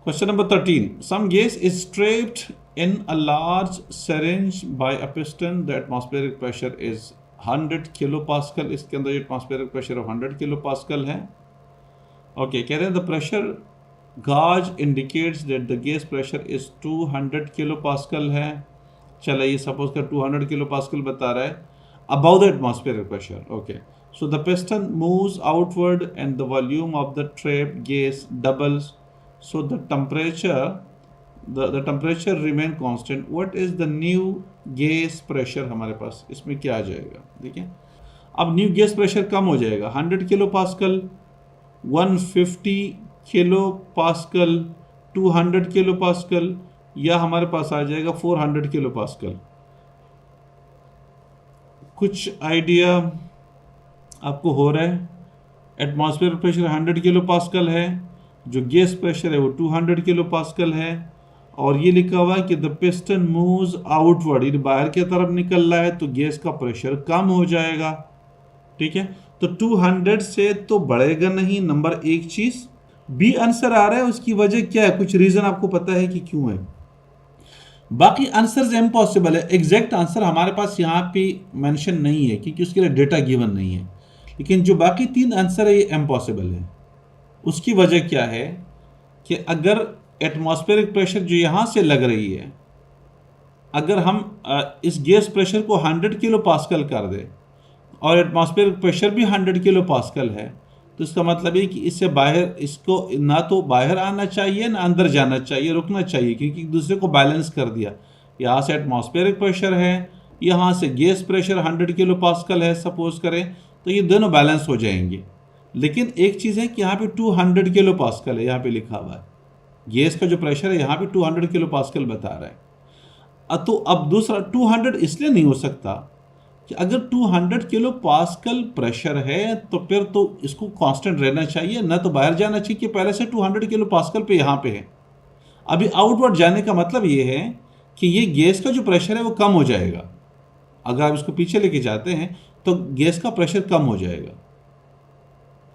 Question number 13. Some gas is trapped in a large syringe by a piston. The atmospheric pressure is 100 kilopascal. इसके अंदर atmospheric pressure of 100 kilopascal है. Okay, कह रहे हैं the pressure gauge indicates that the gas pressure is 200 kilopascal है. चलो ये suppose कर 200 kilopascal बता रहा है. Above the atmospheric pressure. Okay. So the piston moves outward and the volume of the trapped gas doubles. So the temperature remain constant. What is the new gas pressure हमारे पास इसमें क्या आ जाएगा देखिए. अब न्यू गैस प्रेशर कम हो जाएगा 100 kilo pascal, 150 kilo pascal, 200 kilo pascal, या हमारे पास आ जाएगा 400 किलो पास्कल. कुछ आइडिया आपको हो रहा है? एटमॉस्फेयर प्रेशर 100 किलो पास्कल है, जो गैस प्रेशर है वो 200 किलो पास्कल है, और ये लिखा हुआ है कि द पिस्टन मूव्स आउटवर्ड, ये बाहर की तरफ निकल रहा है तो गैस का प्रेशर कम हो जाएगा. ठीक है, तो 200 से तो बढ़ेगा नहीं. नंबर एक चीज. बी आंसर आ रहा है, उसकी वजह क्या है? कुछ रीजन आपको पता है कि क्यों है? बाकी आंसर्स इम्पॉसिबल है. एग्जैक्ट आंसर हमारे पास यहाँ पे मेंशन नहीं है क्योंकि उसके लिए डेटा गिवन नहीं है, लेकिन जो बाकी तीन आंसर है ये इम्पॉसिबल है. उसकी वजह क्या है कि अगर एटमॉस्फेरिक प्रेशर जो यहाँ से लग रही है, अगर हम इस गैस प्रेशर को 100 किलो पास्कल कर दें और एटमॉस्फेरिक प्रेशर भी 100 किलो पास्कल है, तो इसका मतलब है कि इससे बाहर, इसको ना तो बाहर आना चाहिए ना अंदर जाना चाहिए, रुकना चाहिए, क्योंकि एक दूसरे को बैलेंस कर दिया. यहाँ से एटमॉस्फेरिक प्रेशर है, यहाँ से गैस प्रेशर 100 किलो पास्कल है सपोज करें, तो ये दोनों बैलेंस हो जाएंगे. लेकिन एक चीज़ है कि यहाँ पे 200 किलो पास्कल है, यहाँ पे लिखा हुआ है. गैस का जो प्रेशर है यहाँ पे 200 किलो पास्कल बता रहा है. तो अब दूसरा 200 इसलिए नहीं हो सकता कि अगर 200 किलो पास्कल प्रेशर है तो फिर तो इसको कांस्टेंट रहना चाहिए, ना तो बाहर जाना चाहिए कि पहले से 200 किलो पास्कल पे यहाँ पे है. अभी आउटवर्ड जाने का मतलब ये है कि ये गैस का जो प्रेशर है वो कम हो जाएगा. अगर आप इसको पीछे लेके जाते हैं तो गैस का प्रेशर कम हो जाएगा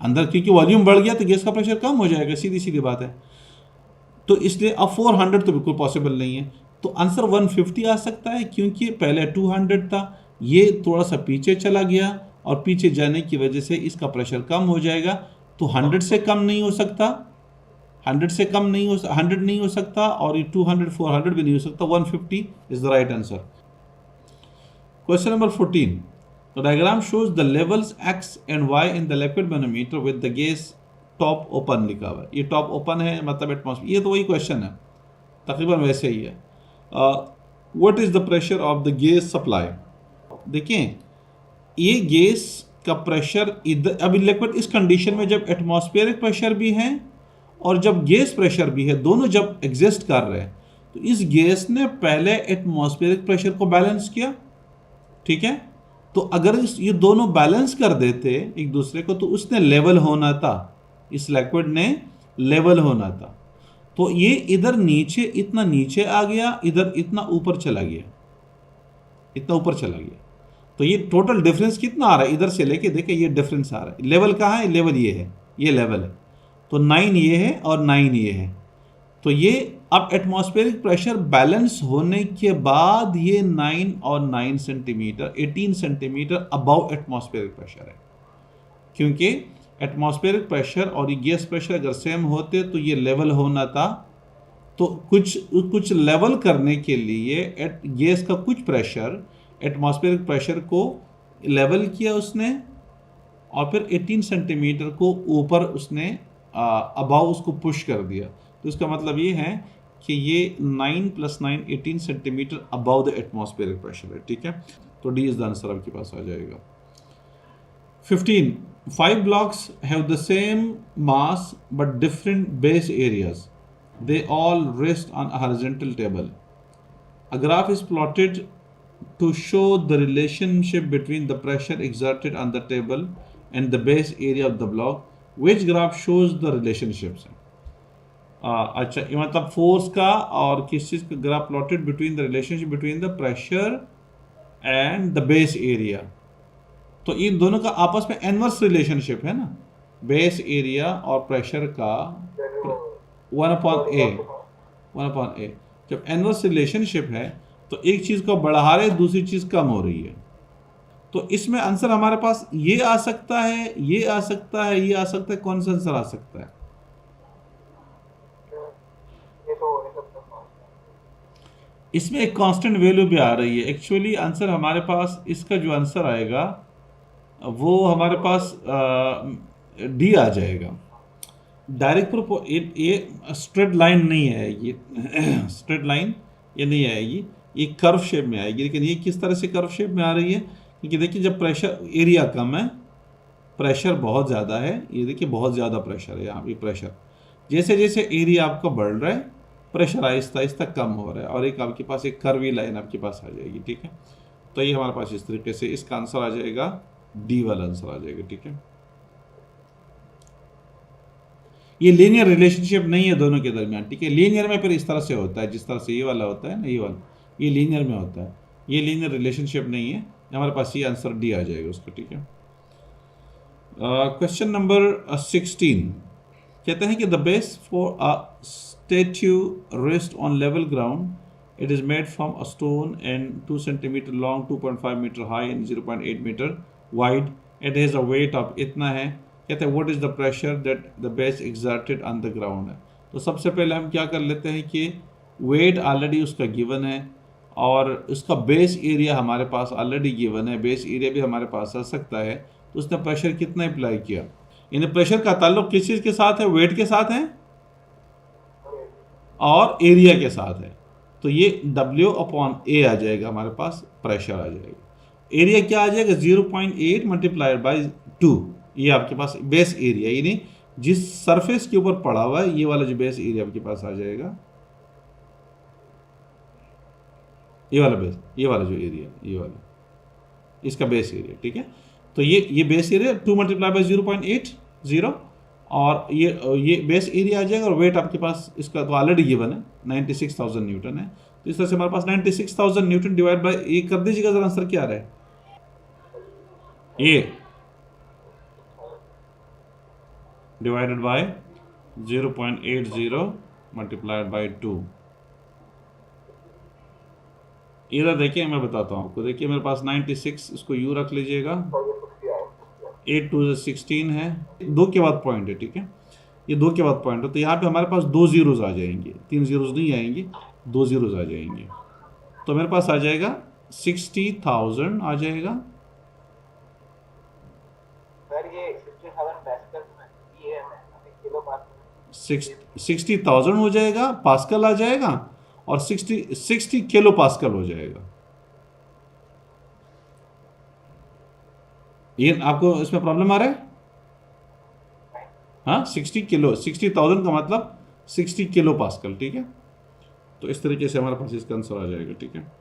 अंदर, क्योंकि वॉल्यूम बढ़ गया तो गैस का प्रेशर कम हो जाएगा, सीधी सीधी बात है. तो इसलिए अब 400 तो बिल्कुल पॉसिबल नहीं है. तो आंसर 150 आ सकता है क्योंकि पहले 200 था, ये थोड़ा सा पीछे चला गया और पीछे जाने की वजह से इसका प्रेशर कम हो जाएगा. तो 100 से कम नहीं हो सकता, 100 से कम नहीं हो 100 नहीं हो सकता, और ये 200 400 भी नहीं हो सकता. 150 is the right answer. Question number 14. The diagram shows the levels X and Y in the liquid manometer with the gas top open लिखा हुआ है. ये टॉप ओपन है मतलब एटमॉस्फेयर, ये तो वही क्वेश्चन है, तकरीबन वैसे ही है. What is the pressure of the gas supply? देखिए ये गैस का प्रेशर इधर, अभी लिक्विड इस कंडीशन में जब एटमॉस्फेरिक प्रेशर भी है और जब गैस प्रेशर भी है, दोनों जब एग्जिस्ट कर रहे हैं, तो इस गैस ने पहले एटमॉस्फेरिक प्रेशर को बैलेंस किया. ठीक है, तो अगर ये दोनों बैलेंस कर देते एक दूसरे को तो उसने लेवल होना था, इस लिक्विड ने लेवल होना था. तो ये इधर नीचे, इतना नीचे आ गया, इधर इतना ऊपर चला गया, इतना ऊपर चला गया. तो ये टोटल डिफरेंस कितना आ रहा है? इधर से लेके देखे ये डिफरेंस आ रहा है. लेवल कहाँ है? लेवल ये है, ये लेवल है. तो 9 ये है और 9 ये है. तो ये अब एटमॉस्फेरिक प्रेशर बैलेंस होने के बाद ये 9 और 9 centimetre 18 centimetre above atmospheric pressure है. क्योंकि एटमॉस्फेरिक प्रेशर और ये गैस प्रेशर अगर सेम होते तो ये लेवल होना था. तो कुछ लेवल करने के लिए गैस का कुछ प्रेशर एटमॉस्फेरिक प्रेशर को लेवल किया उसने, और फिर 18 सेंटीमीटर को ऊपर उसने अबाव उसको पुश कर दिया. तो इसका मतलब ये है कि ये 9 + 9 18 centimetre above the atmospheric pressure है. ठीक है, तो डी इज द आंसर आपके पास आ जाएगा. 15. 5 blocks have the same mass but different base areas. They all rest on a horizontal table. A graph is plotted to show the relationship between the pressure exerted on the table and the base area of the block. Which graph shows the relationships? अच्छा, ये मतलब force का और किस चीज़ का graph plotted between the relationship between the pressure and the base area. तो इन दोनों का आपस में इनवर्स रिलेशनशिप है ना, बेस एरिया और प्रेशर का. 1/a जब इनवर्स रिलेशनशिप है तो एक चीज़ को बढ़ा रहे दूसरी चीज़ कम हो रही है। तो इसमें आंसर हमारे पास ये आ सकता है, ये आ सकता है, ये आ सकता है। कौन सा आंसर आ सकता है? इसमें एक कांस्टेंट वैल्यू भी आ रही है। एक्चुअली आंसर हमारे पास इसका जो आंसर आएगा वो हमारे पास डी आ जाएगा। डायरेक्ट प्रूफ ये स्ट्रेट लाइन नहीं आएगी, स्ट्रेट लाइन ये नहीं आएगी, ये कर्व शेप में आएगी। लेकिन ये किस तरह से कर्व शेप में आ रही है? क्योंकि देखिए जब प्रेशर एरिया कम है, प्रेशर बहुत ज़्यादा है, ये देखिए बहुत ज़्यादा प्रेशर है यहाँ पे। प्रेशर जैसे जैसे एरिया आपका बढ़ रहा है, प्रेशर आहिस्ता आहिस्ता कम हो रहा है, और एक आपके पास एक कर्वी लाइन आपके पास आ जाएगी। ठीक है, तो ये हमारे पास इस तरीके से इसका आंसर आ जाएगा, डी वाला आंसर आ जाएगा। ठीक है, ये लीनियर रिलेशनशिप नहीं है दोनों के दरमियान। ठीक है, लीनियर में फिर इस तरह से होता है, जिस तरह से ये वाला होता है ना, ये वाला, ये लीनियर में होता है। ये लीनियर रिलेशनशिप नहीं है, हमारे पास ये आंसर डी आ जाएगा उसका। ठीक है, क्वेश्चन नंबर 16 कहते हैं कि the base for a statue rest on level ground, it is made from a stone and 2 centimetre long, 2.5 metre high and 0.8 metre wide. It has a weight of इतना है। कहते हैं what is the pressure that the base exerted on the ground है। तो सबसे पहले हम क्या कर लेते हैं कि वेट ऑलरेडी उसका गिवन है और उसका बेस एरिया हमारे पास ऑलरेडी गिवन है, बेस एरिया भी हमारे पास आ सकता है। तो उसने प्रेशर कितना अप्लाई किया? यानी प्रेशर का ताल्लुक किस चीज़ के साथ है? वेट के साथ है और एरिया के साथ है। तो ये W/A आ जाएगा, हमारे पास प्रेशर आ जाएगा। एरिया क्या आ जाएगा? 0.8 मल्टीप्लाइड बाई 2। ये आपके पास बेस एरिया, यानी जिस सरफेस के ऊपर पड़ा हुआ है, ये वाला जो बेस एरिया आपके पास आ जाएगा, ये वाला बेस, ये वाला जो एरिया, ये वाला इसका बेस एरिया। ठीक है, तो ये बेस एरिया 2 मल्टीप्लाई बाई 0.80 और ये बेस एरिया आ जाएगा। और वेट आपके पास इसका तो ऑलरेडी गिवन है, 96,000 न्यूटन है। तो इस तरह से हमारे पास 96,000 न्यूटन डिवाइड बाई ए कर दीजिएगा जरा, आंसर क्या आ रहा है? ए डिवाइडेड बाय 0.80 मल्टीप्लाइड बाय 2। इधर देखिए, मैं बताता हूँ आपको। देखिए मेरे पास 96, इसको यू रख लीजिएगा, 8 2 16 है, 2 के बाद पॉइंट है। ठीक है, ये 2 के बाद पॉइंट है, तो यहाँ पे हमारे पास 2 जीरोज आ जाएंगे, 3 जीरोज नहीं आएंगे, 2 जीरोज आ जाएंगे। तो मेरे पास आ जाएगा 60,000 आ जाएगा। 60,000 हो जाएगा, पास्कल आ जाएगा, और 60 किलो पास्कल हो जाएगा। ये आपको इसमें प्रॉब्लम आ रहा है? हाँ, 60,000 का मतलब 60 किलो पास्कल। ठीक है, तो इस तरीके से हमारे पास इसका आंसर आ जाएगा। ठीक है।